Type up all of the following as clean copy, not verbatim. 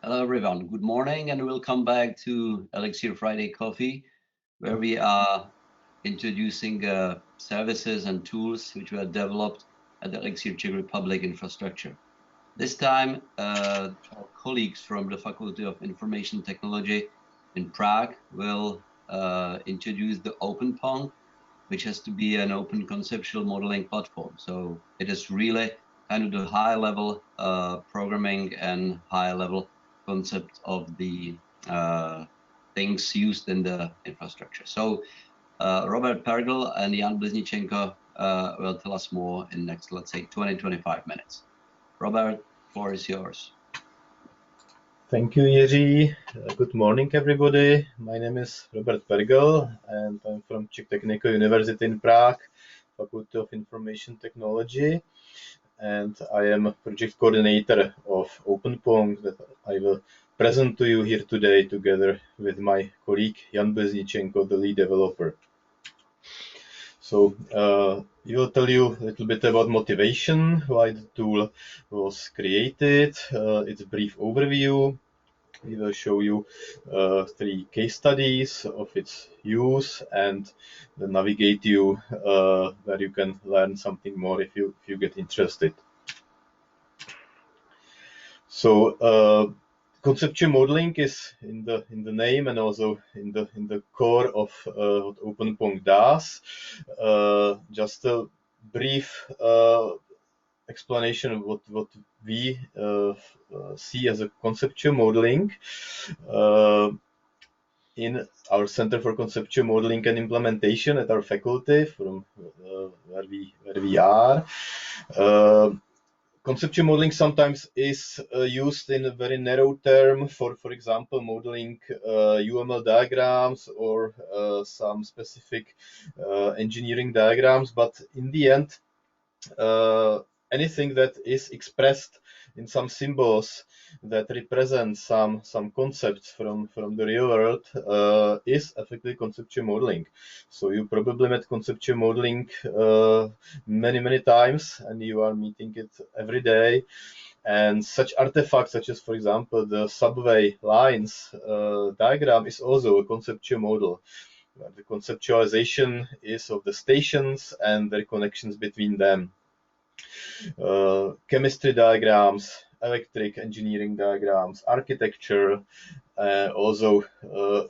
Hello everyone, good morning and welcome back to Elixir Friday Coffee, where we are introducing services and tools which were developed at the Elixir Czech Republic infrastructure. This time, our colleagues from the Faculty of Information Technology in Prague will introduce the OpenPonk, which has to be an open conceptual modeling platform. So it is really kind of the high-level programming and high-level concept of the things used in the infrastructure. So Robert Pergl and Jan Blizničenko will tell us more in next, let's say, 20-25 minutes. Robert, floor is yours. Thank you, Jiří. Good morning, everybody. My name is Robert Pergl, and I'm from Czech Technical University in Prague, Faculty of Information Technology. And I am a project coordinator of OpenPonk that I will present to you here today together with my colleague Jan Blizničenko, the lead developer. So we will tell you a little bit about motivation, why the tool was created, its brief overview. We will show you 3 case studies of its use and then navigate you where you can learn something more if you get interested. So conceptual modeling is in the name and also in the core of what OpenPonk does. Just a brief explanation of what we see as a conceptual modeling. In our Center for Conceptual Modeling and Implementation at our faculty, from where we are, conceptual modeling sometimes is used in a very narrow term for example, modeling UML diagrams or some specific engineering diagrams. But in the end, anything that is expressed in some symbols that represent some concepts from the real world is effectively conceptual modeling. So you probably met conceptual modeling many times, and you are meeting it every day. And such artifacts, such as, for example, the subway lines diagram, is also a conceptual model. The conceptualization is of the stations and their connections between them. Chemistry diagrams, electric engineering diagrams, architecture, also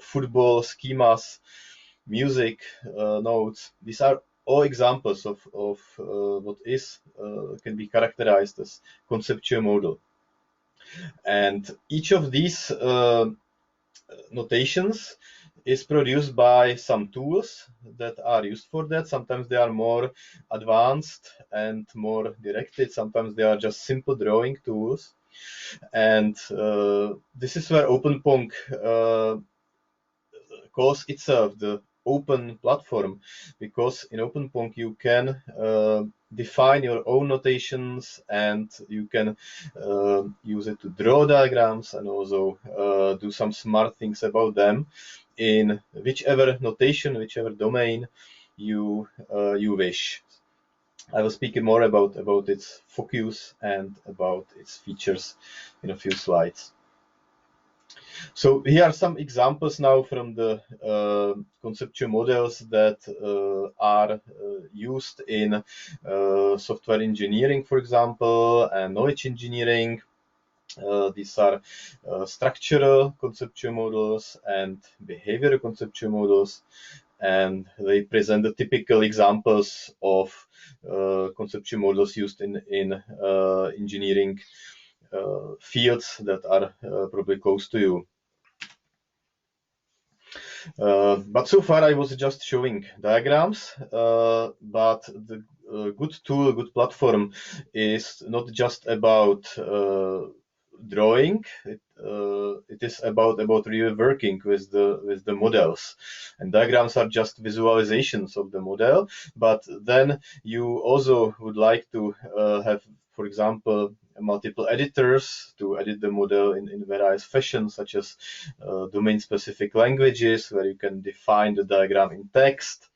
football schemas, music notes. These are all examples of what is can be characterized as conceptual model. And each of these notations is produced by some tools that are used for that. Sometimes they are more advanced and more directed. Sometimes they are just simple drawing tools. And this is where OpenPonk calls itself the open platform, because in OpenPonk you can define your own notations and you can use it to draw diagrams and also do some smart things about them in whichever notation, whichever domain you wish. I will speak more about its focus and about its features in a few slides. So here are some examples now from the conceptual models that are used in software engineering, for example, and knowledge engineering. These are structural conceptual models and behavioral conceptual models, and they present the typical examples of conceptual models used in engineering fields that are probably close to you. But so far I was just showing diagrams, but the good tool, good platform is not just about drawing. It is about really working with the models, and diagrams are just visualizations of the model. But then you also would like to have, for example, multiple editors to edit the model in various fashions, such as domain-specific languages, where you can define the diagram in text,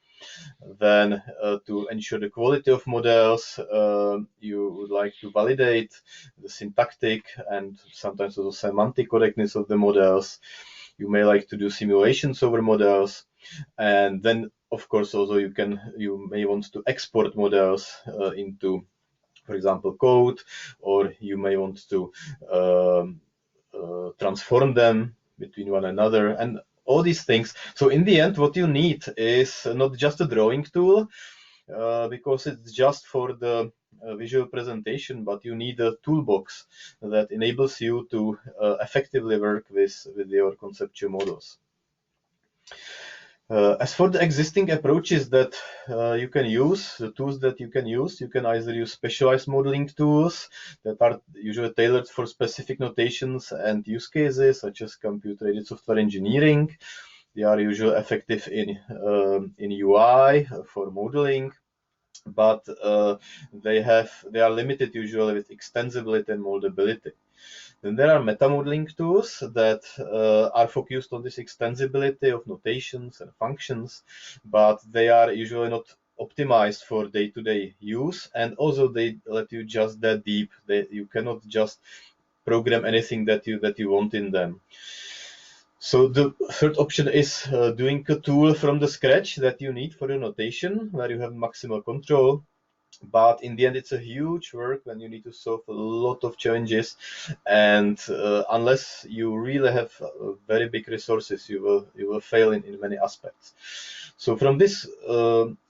Then to ensure the quality of models, you would like to validate the syntactic and sometimes also semantic correctness of the models. You may like to do simulations over models, and then of course also you may want to export models into, for example, code, or you may want to transform them between one another and all these things. So in the end, what you need is not just a drawing tool, because it's just for the visual presentation, but you need a toolbox that enables you to effectively work with your conceptual models. As for the existing approaches that you can use, the tools that you can either use specialized modeling tools that are usually tailored for specific notations and use cases, such as computer-aided software engineering. They are usually effective in UI for modeling, but they are limited usually with extensibility and moldability. Then there are meta-modeling tools that are focused on this extensibility of notations and functions, but they are usually not optimized for day-to-day use, and also they let you just that deep. You cannot just program anything that you want in them. So the third option is doing a tool from the scratch that you need for your notation, where you have maximal control. But in the end, it's a huge work when you need to solve a lot of challenges, and unless you really have very big resources, you will fail in many aspects. So from this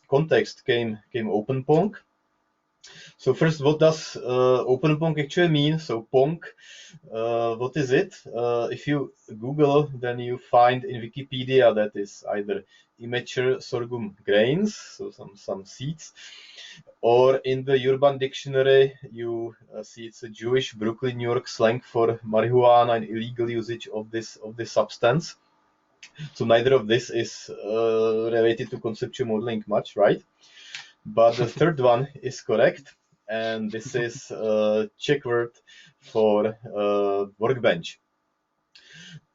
context came OpenPonk. So first, what does OpenPonk actually mean? So Ponk, what is it? If you Google, then you find in Wikipedia that is either immature sorghum grains, so some seeds, or in the Urban Dictionary, you see it's a Jewish Brooklyn, New York slang for marijuana and illegal usage of this substance. So neither of this is related to conceptual modeling much, right? But the third one is correct, and this is Czech word for workbench.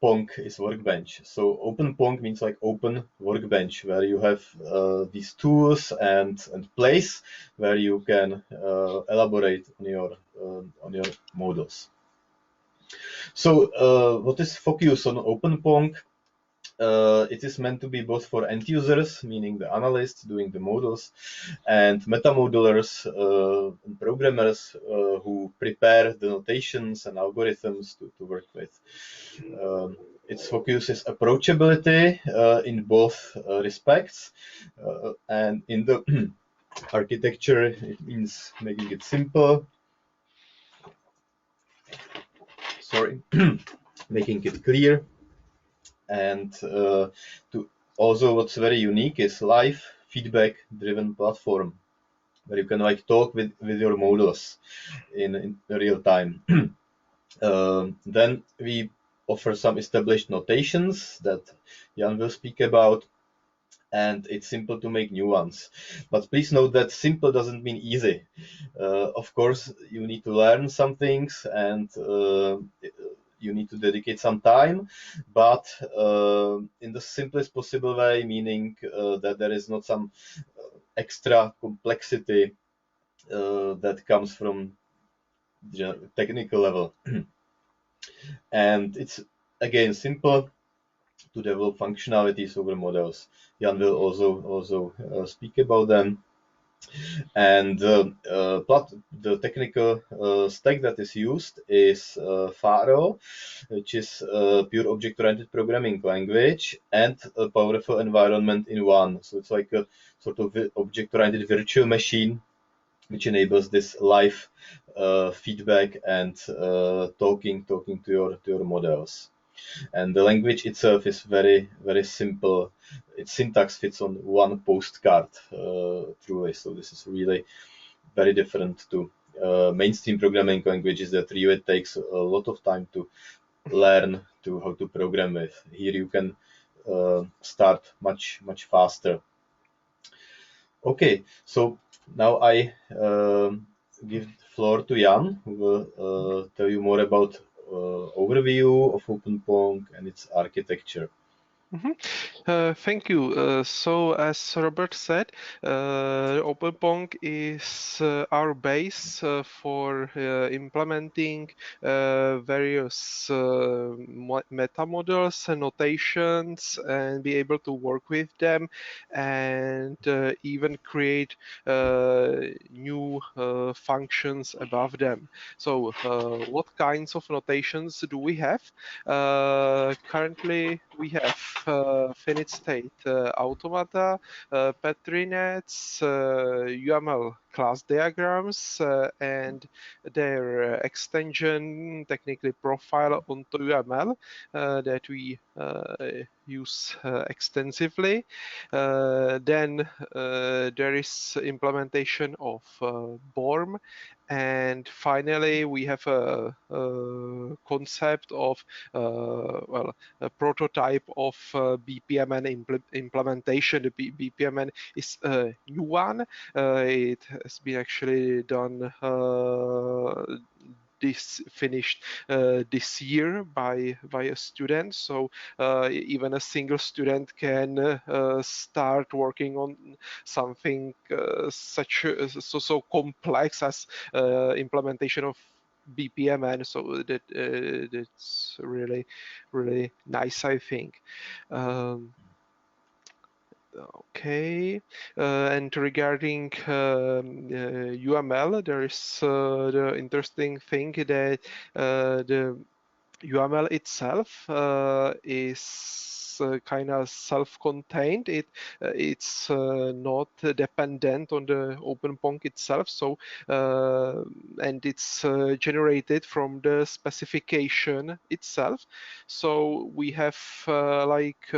Ponk is workbench. So OpenPonk means like open workbench, where you have these tools and place where you can elaborate on your models. So what is focus on OpenPonk? It is meant to be both for end users, meaning the analysts doing the models, and meta-modelers and programmers who prepare the notations and algorithms to work with. Its focus is approachability in both respects, and in the architecture, it means making it simple. Sorry, making it clear. And also what's very unique is live feedback driven platform, where you can like talk with your models in real time. Then we offer some established notations that Jan will speak about, and it's simple to make new ones. But please note that simple doesn't mean easy. Of course, you need to learn some things, and you need to dedicate some time, but in the simplest possible way, meaning that there is not some extra complexity that comes from the technical level. And it's again simple to develop functionalities over models. Jan will also speak about them. And the technical stack that is used is Pergl, which is a pure object-oriented programming language and a powerful environment in one. So it's like a sort of object-oriented virtual machine, which enables this live feedback and talking to your models. And the language itself is very, very simple. Its syntax fits on one postcard, truly. So this is really very different to mainstream programming languages that really takes a lot of time to learn to how to program with. Here you can start much faster. Okay, so now I give the floor to Jan, who will tell you more about overview of OpenPonk and its architecture. Thank you. So, as Robert said, OpenPonk is our base for implementing various meta models and notations, and be able to work with them, and even create new functions above them. So, what kinds of notations do we have? Currently, we have finite state automata, Petri nets, UML class diagrams, and their extension, technically profile onto UML that we use extensively. Then there is implementation of BORM, and finally we have a concept of well, a prototype of BPMN implementation. The BPMN is a new one. It has been actually done finished this year by a student, so even a single student can start working on something so complex as implementation of BPMN. So that's really nice, I think. Okay, and regarding UML, there is the interesting thing that the UML itself is kind of self-contained. It's not dependent on the OpenPonk itself. So and it's generated from the specification itself. So we have like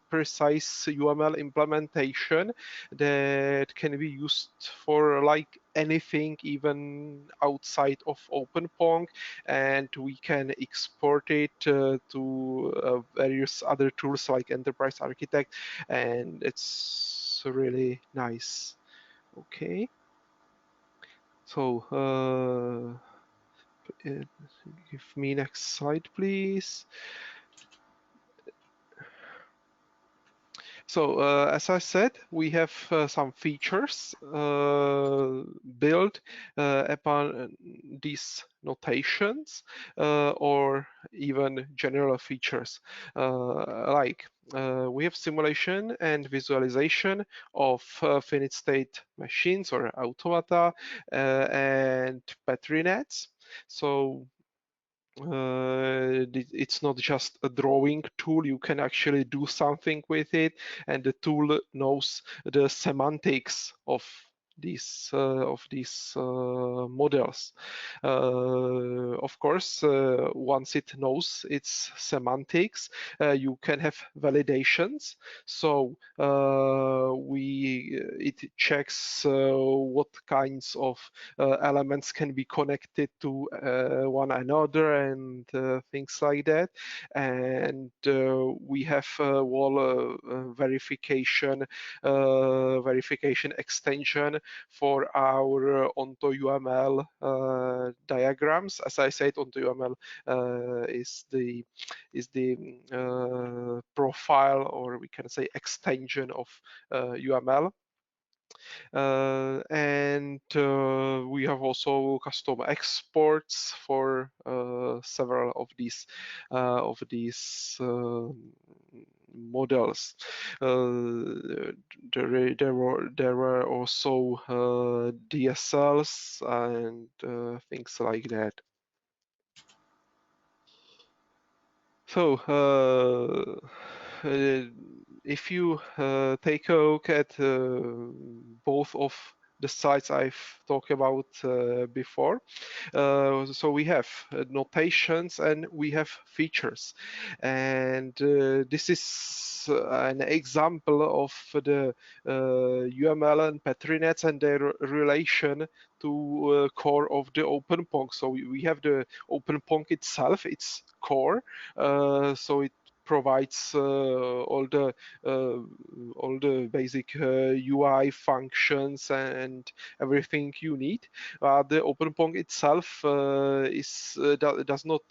precise UML implementation that can be used for like anything, even outside of OpenPonk, and we can export it to various other tools like Enterprise Architect, and it's really nice. Okay, so give me next slide, please. So as I said, we have some features built upon these notations or even general features like we have simulation and visualization of finite state machines or automata and Petri nets. So it's not just a drawing tool. You can actually do something with it, and the tool knows the semantics of these models. Of course, once it knows its semantics, you can have validations. So it checks what kinds of elements can be connected to one another and things like that. And we have wall verification extension for our onto UML diagrams. As I said, onto UML is the profile, or we can say extension of UML. And we have also custom exports for several of these models. There were also DSLs and things like that. So if you take a look at both of the sites I've talked about before, so we have notations and we have features, and this is an example of the UML and Petri nets and their relation to core of the OpenPonk. So we have the OpenPonk itself, its core, so it provides all the basic UI functions and everything you need. The OpenPonk itself does not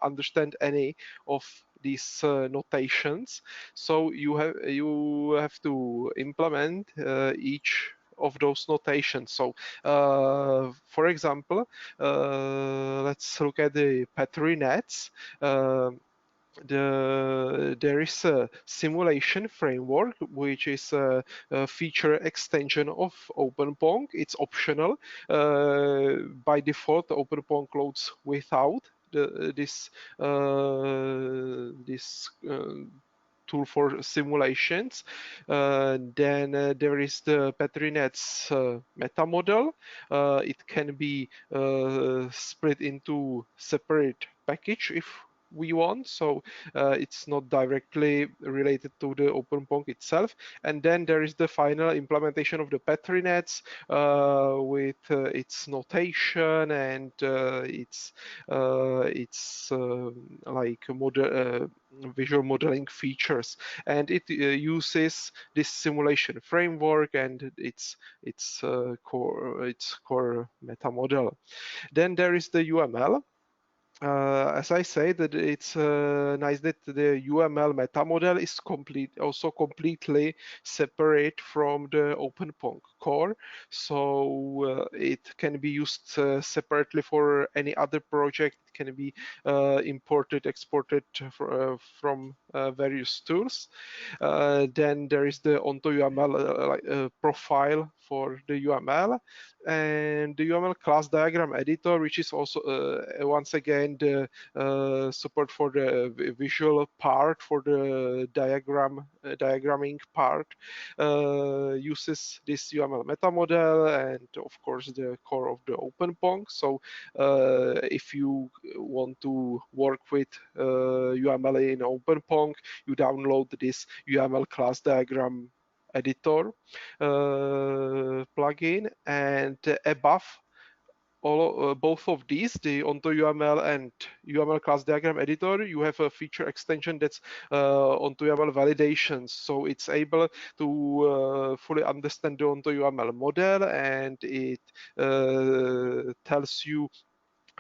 understand any of these notations. So you have to implement each of those notations. So, for example, let's look at the Petri nets. There is a simulation framework which is a feature extension of OpenPonk. It's optional. By default, OpenPonk loads without this tool for simulations. Then there is the Petri nets meta model. It can be split into separate package if we want, so it's not directly related to the OpenPonk itself. And then there is the final implementation of the Petri nets with its notation and its like visual modeling features, and it uses this simulation framework and its core meta model. Then there is the UML. As I said, that it's nice that the UML meta model is also completely separate from the OpenPonk core, so it can be used separately for any other project. It can be imported, exported from various tools. Then there is the onto UML profile for the UML, and the UML class diagram editor, which is also once again the support for the visual part, for the diagramming part, uses this UML meta model and of course the core of the OpenPonk. So if you want to work with UML in OpenPonk, you download this UML class diagram editor plugin, and above both of these, the Onto UML and UML class diagram editor, you have a feature extension that's Onto UML validations. So it's able to fully understand the Onto UML model, and it tells you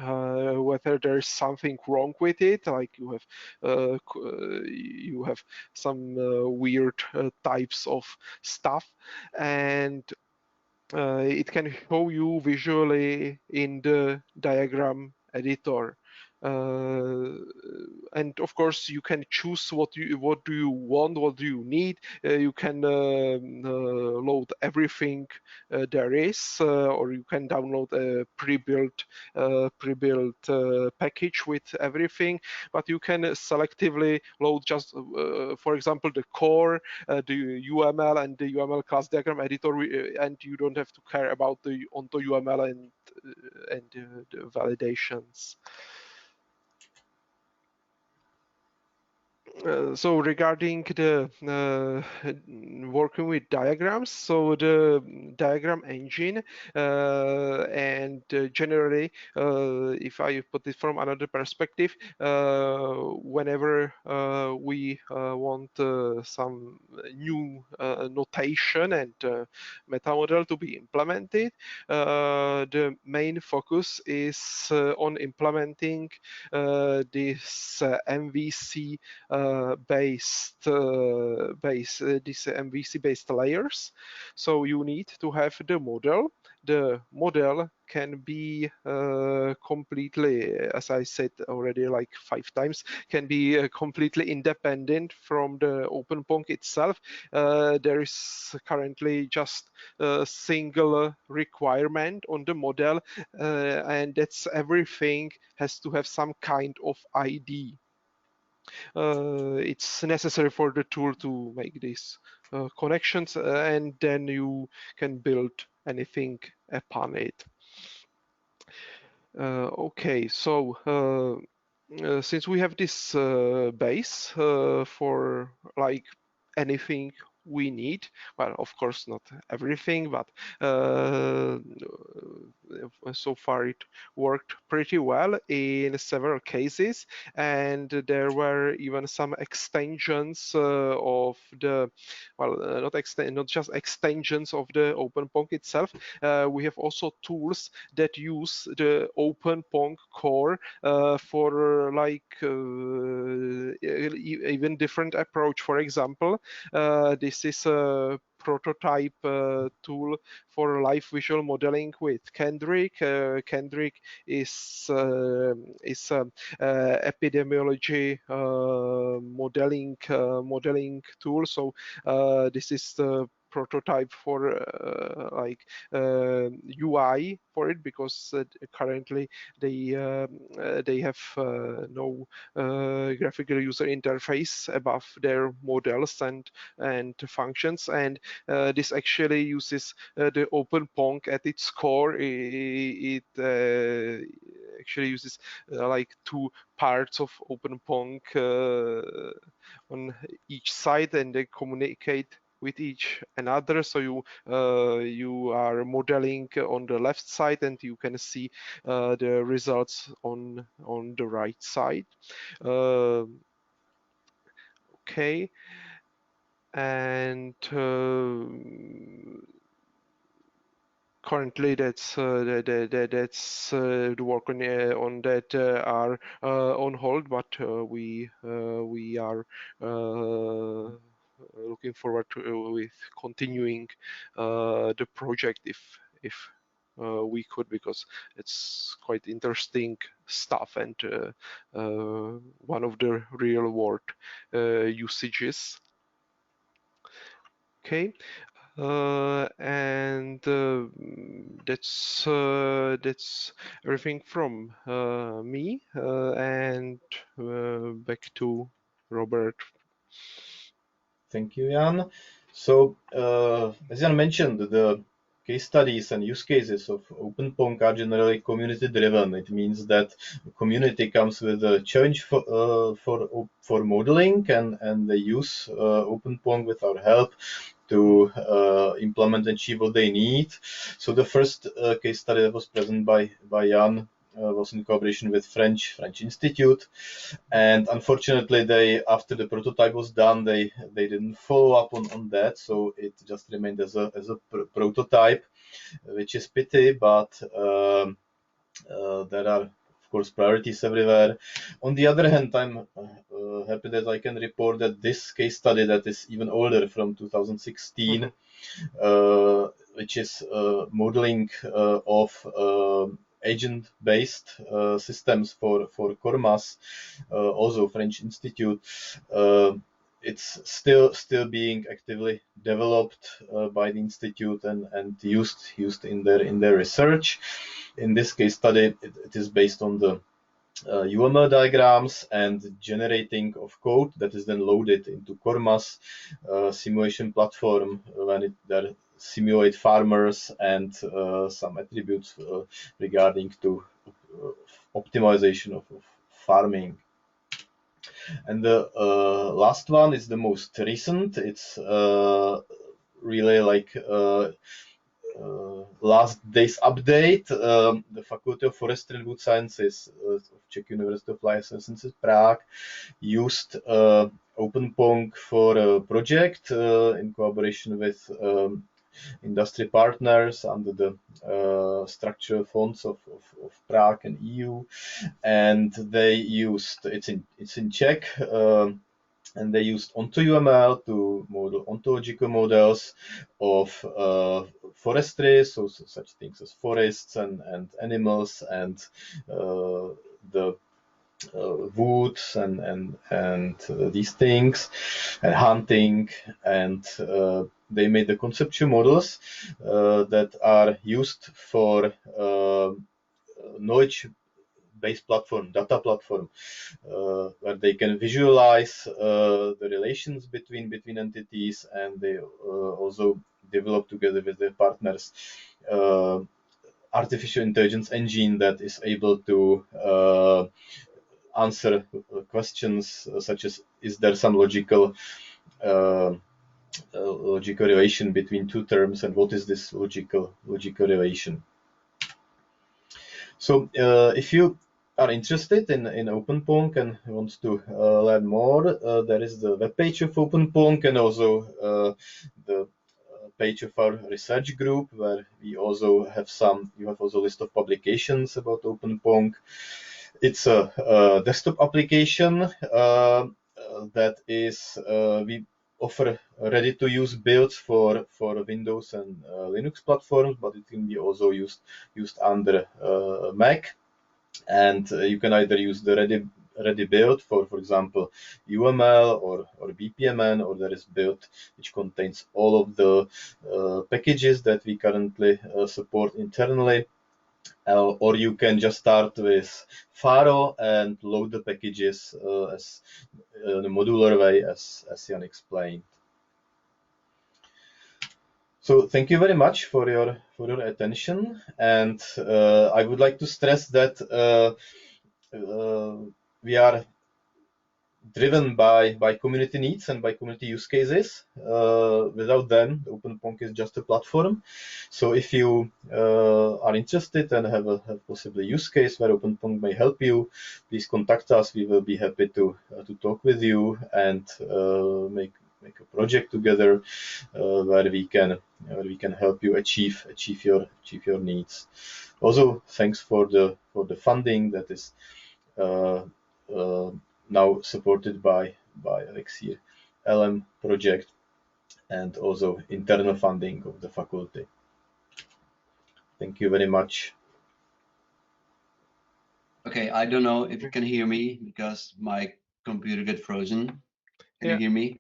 whether there's something wrong with it, like you have some weird types of stuff, and it can show you visually in the diagram editor. And of course you can choose what do you want, what do you need. You can load everything there is, or you can download a pre-built package with everything, but you can selectively load just for example the core, the UML and the UML class diagram editor, and you don't have to care about the onto UML and the validations. So regarding the working with diagrams, so the diagram engine and generally, if I put it from another perspective, whenever we want some new notation and meta model to be implemented, the main focus is on implementing this MVC based these MVC based layers. So you need to have the model. The model can be completely, as I said already like 5 times, can be completely independent from the OpenPonk itself. There is currently just a single requirement on the model, and that's everything has to have some kind of ID. It's necessary for the tool to make these connections, and then you can build anything upon it. Okay, so since we have this base for like anything we need. Well, of course, not everything, but so far it worked pretty well in several cases, and there were even some extensions of the, well, not just extensions of the OpenPonk itself. We have also tools that use the OpenPonk core for like even different approach. For example, this is a prototype tool for live visual modeling with Kendrick. Kendrick is epidemiology modeling tool. So this is the prototype for like UI for it, because currently they have no graphical user interface above their models and functions, and this actually uses the OpenPonk at its core. It actually uses like two parts of OpenPonk on each side, and they communicate with each another. So you are modeling on the left side, and you can see the results on the right side. Okay, and currently that's the work on that are on hold, but we are looking forward to with continuing the project if we could, because it's quite interesting stuff and one of the real world usages. Okay. And that's everything from me, and back to Robert. Thank you, Jan. So, as Jan mentioned, the case studies and use cases of OpenPonk are generally community-driven. It means that the community comes with a challenge for modeling, and they use OpenPonk with our help to implement and achieve what they need. So the first case study that was present by Jan was in collaboration with French Institute, and unfortunately, after the prototype was done, they didn't follow up on that, so it just remained as a prototype, which is pity. But there are, of course, priorities everywhere. On the other hand, I'm happy that I can report that this case study, that is even older, from 2016, which is modeling of agent-based systems for CORMAS, also French Institute. It's still being actively developed by the institute and used in their research. In this case study, it is based on the UML diagrams and generating of code that is then loaded into CORMAS simulation platform when it there simulate farmers and some attributes regarding to optimization of farming. And the last one is the most recent. It's really like last day's update. The Faculty of Forestry and Wood Sciences of Czech University of Life Sciences Prague used OpenPonk for a project in collaboration with industry partners under the structural funds of Prague and EU, and they used it's in Czech. And they used OntoUML to model ontological models of forestry, so such things as forests and animals and the woods and these things, and hunting, and they made the conceptual models that are used for knowledge-based platform, data platform, where they can visualize the relations between entities, and they also develop together with their partners artificial intelligence engine that is able to answer questions such as, is there some logical logical relation between two terms and what is this logical relation. So if you are interested in OpenPonk and want to learn more, there is the webpage of OpenPonk and also the page of our research group, where we also have you have also a list of publications about OpenPonk. It's a desktop application that is, we offer ready-to-use builds for Windows and Linux platforms, but it can be also used under Mac. And you can either use the ready build for example, UML or BPMN, or there is build which contains all of the packages that we currently support internally. Or you can just start with Pharo and load the packages as in a modular way, as Jan explained. So thank you very much for your attention, and I would like to stress that we are driven by community needs and by community use cases. Without them, OpenPonk is just a platform. So if you are interested and have possibly use case where OpenPonk may help you, please contact us. We will be happy to talk with you and make a project together where we can help you achieve your needs. Also, thanks for the funding that is now supported by ELIXIR LM project and also internal funding of the faculty. Thank you very much. Okay, I don't know if you can hear me because my computer got frozen. Can you hear me?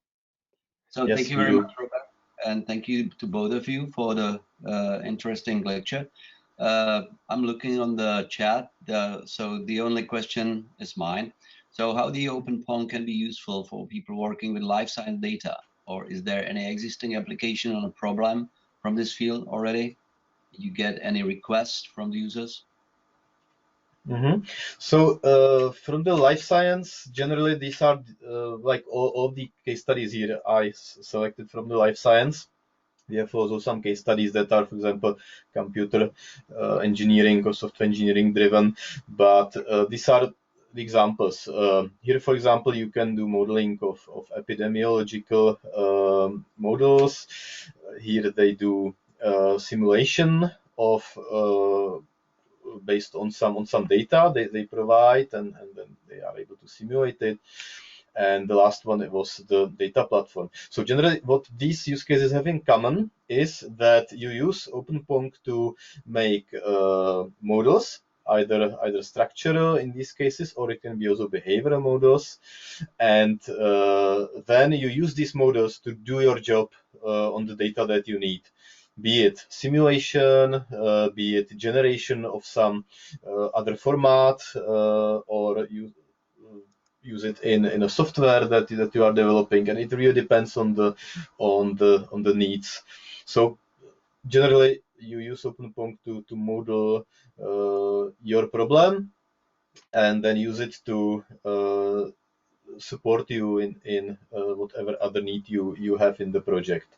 So yes, thank you very much, Robert, and thank you to both of you for the interesting lecture. I'm looking on the chat, so the only question is mine. So how the OpenPonk can be useful for people working with life science data, or is there any existing application on a problem from this field already? Did you get any requests from the users? So from the life science, generally these are like all the case studies here I selected from the life science. We have also some case studies that are, for example, computer engineering or software engineering driven, but these are the examples. Here, for example, you can do modeling of epidemiological models. Here they do simulation of based on some data they provide, and then they are able to simulate it. And the last one, it was the data platform. So generally, what these use cases have in common is that you use OpenPonk to make models, either structural in these cases, or it can be also behavioral models. And then you use these models to do your job on the data that you need. Be it simulation, be it generation of some other format, or you use it in a software that you are developing, and it really depends on the needs. So generally, you use OpenPonk to model your problem, and then use it to support you in whatever other need you have in the project.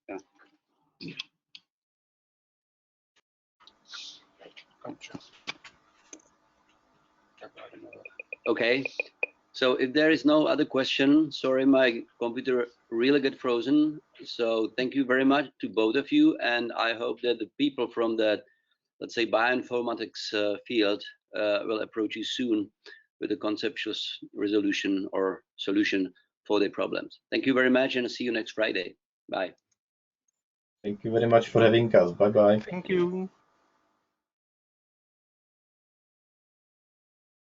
Yeah. Okay, so if there is no other question, sorry, my computer really got frozen. So thank you very much to both of you, and I hope that the people from the, let's say, bioinformatics field will approach you soon with a conceptual resolution or solution for their problems. Thank you very much, and see you next Friday. Bye. Thank you very much for having us. Bye-bye. Thank you.